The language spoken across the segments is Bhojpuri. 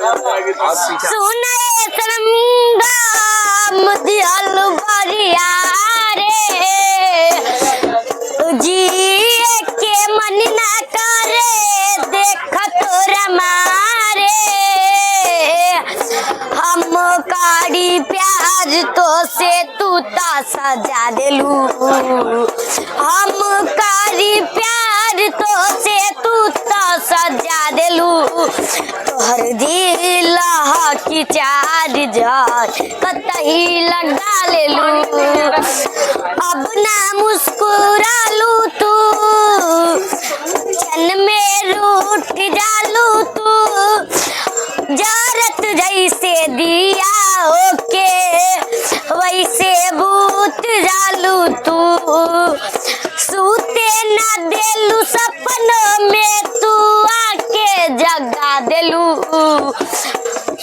सुने शर्मगा दियल बरिया रे जिए के मन ना करे देख तोरा मारे हम काड़ी प्याज तो से तू ता सजा देलू हम काड़ी प्यार तो से तू ता सजा देलू तोहर दिल की चार जार कतही लगा लेलू अब ना मुस्कुरालू तू चन में रूठ जालू तू जारत जैसे दिया ओके वैसे भूत जालू तू सूते ना देलू सपनों में तू आके जगा देलू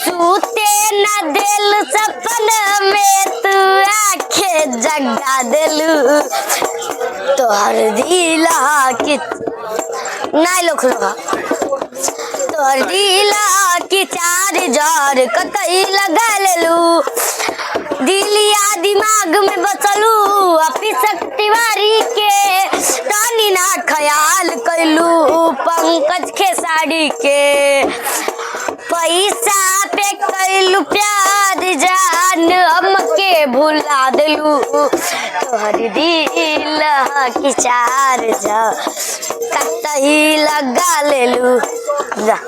सूते ना देलू सपनों में तू आके जगा देलू तोहर दिला की नाय लोग तोहर दिला की चार जार कतई लगा लेलू दिलिया दिमाग में बसलू अपनी शक्तिवारी के तानी ना ख्याल कैलू पंकज खेसारी के पैसा पे कैलू प्यार जान हमके भुला देलू तोहर दिल की चार जार कतई लगा लेलू जा।